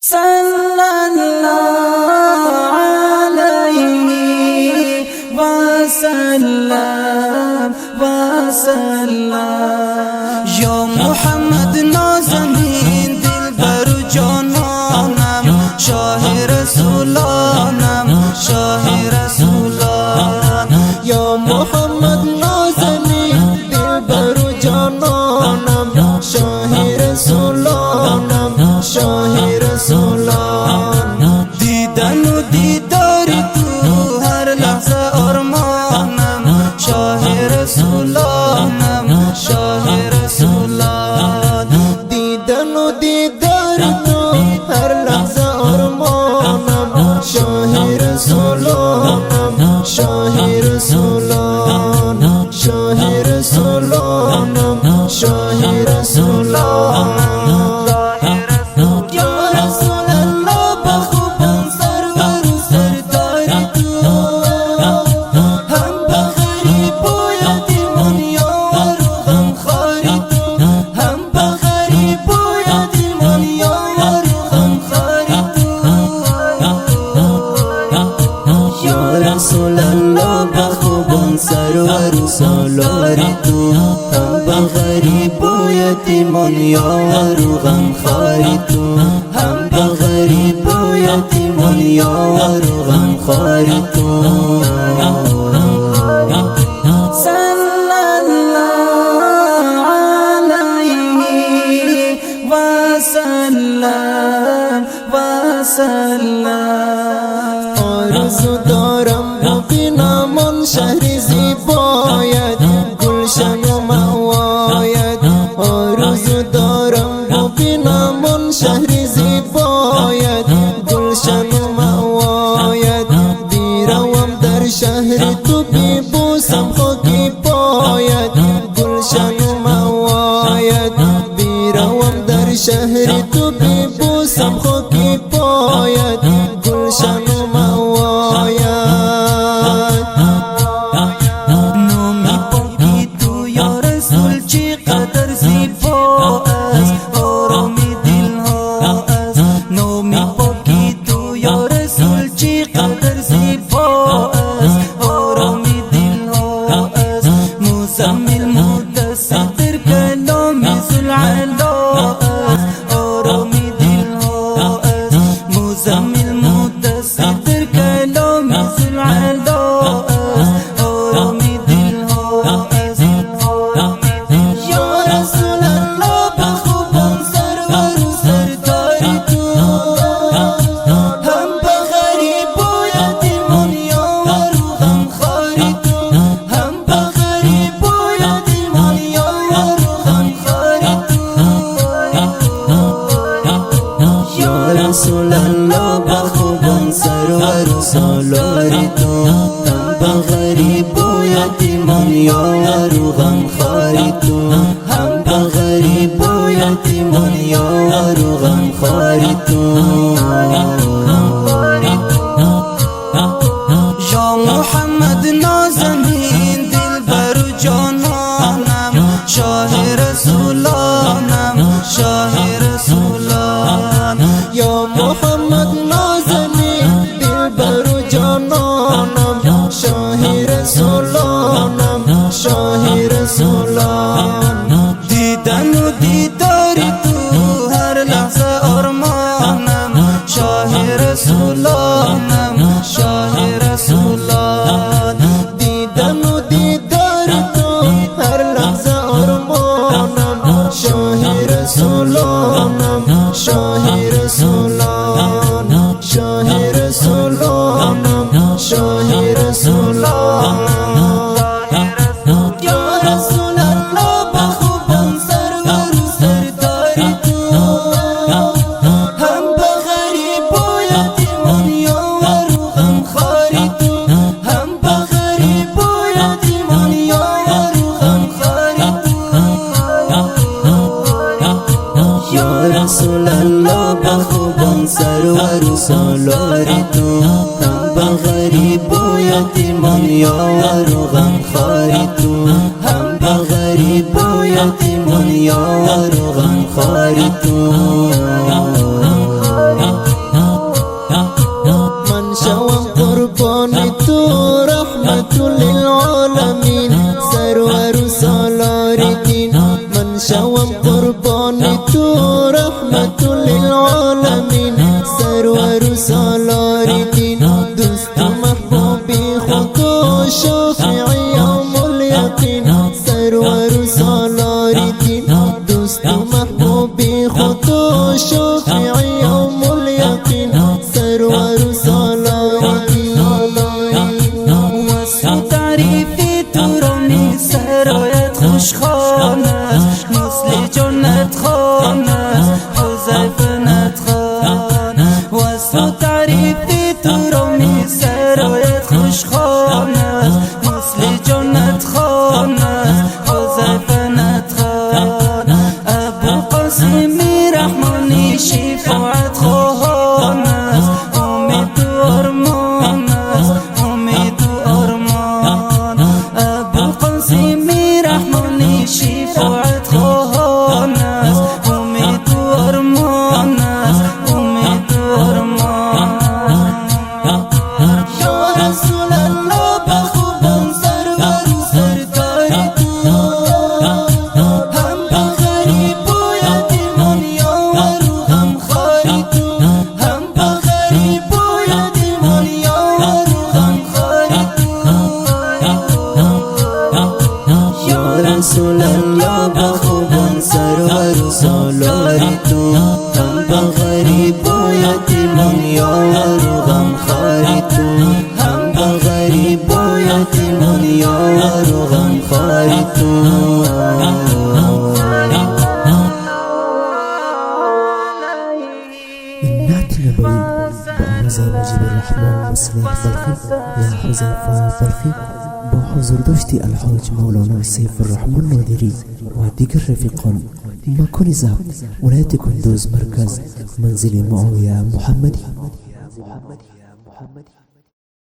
صلى الله عليه وسلم یا محمد نازنین دلبر و جانانم، شاه رسولانم، شاه رسولان. یا محمد نازنین دلبر و جانانم، شاه رسولانم، شاه رسولان. دیدن و دیدار تو هر لحظه آرمانم، شاه رسولانم، شاه رسولان. دیدن و دیدار تو هر لحظه آرمانم، شاه رسولانم، شاه رسولان، شاه رسولانم، شاه رسولان. رسول الله بخوبان سرور سالاری تو، هم با غریب و یتیمان یار و غمخواری تو، هم با غریب و یتیمان یار و غمخواری تو. صلی الله علیه و سلم و سلم. آرزو دارم ببینم شهر زیبایت، گلشن و مأوایت. آرزو دارم ببینم شهر زیبایت، گلشن و مأوایت. بیروم در شهر تو ببوسم خاکی پایت، گلشن و مأوایت. بیروم در شهر تو ببوسم خاکی پایت، گلشن و مأوایت. نامی پاکی تو یا رسول چقدر زیبا است، آرامی دلها است. نامی پاکی تو یا رسول چقدر زیبا است، آرامی دلها است. مزمل مدثر در کلامی ذوالعلا است، آرامی دلها است. مزمل مدثر در کلامی ذوالعلا است، آرامی دلها است. یا رسول الله بخوبان سرور و سرداری تو، هم به غریب و یتیمان یار و غمخواری تو، هم به غریب و یتیمان یار و غمخواری تو. یا رسول الله بخوبان سرور و سالاری تو، هم به غریب و یتیمان یار و غمخواری تو، هم به غریب و یتیمان یار و غمخواری تو. یا محمد نازنین دلبر و جانانم، شاه رسولانم، شاه رسولان. یا محمد نازنین دلبر و جانانم، شاه رسولانم، شاه رسولان. دیدن و دیدار تو هر لحظه آرمانم، شاه رسولانم، شاه رسولان. دیدن و دیدار تو هر لحظه آرمانم، شاه رسولانم، شاه رسولان، شاه رسولانم، شاه رسولان. یا رسول الله بخوبان سرور و سرداری تو، هم به غریب و یتیمان یار و غمخواری تو، هم به غریب و یتیمان یار و غمخواری تو. یا رسول الله بخوبان سرور و سالاری تو، هم به غریب و یتیمان یار و غمخواری تو، هم به غریب و یتیمان یار و غمخواری تو. و تعریف تو رو می سرایت خوشخانه مثل جنت خانه حذیفه ندخان ابو قاسم رحمانی شفاعت خواهان است امید و ارمان است امید و ارمان ابو قاسم رحمانی شفاعت خواهان است امید و ارمان است امید و ارمان یا رسول الله بخوبان سرور و سردار تو هم بغریب و یتیمان یار و غمخوار تو هم بغریب و یتیمان یار و غمخوار تو یا رسول الله بخوبان سرور و سالار تو هم بغریب و یتیمان یار و غمخوار تو هم بغریب و یتیمان یار و غمخوار تو النعت النبوي بآواز مجيب الرحمن مصلح بلخي يا حذيفة بلخي با حضور داشتی الحاج مولانا سیف الرحمن نادری و دیگر رفیقان مکان ضبط ولایت کندوز مرکز منزل معاویه محمدی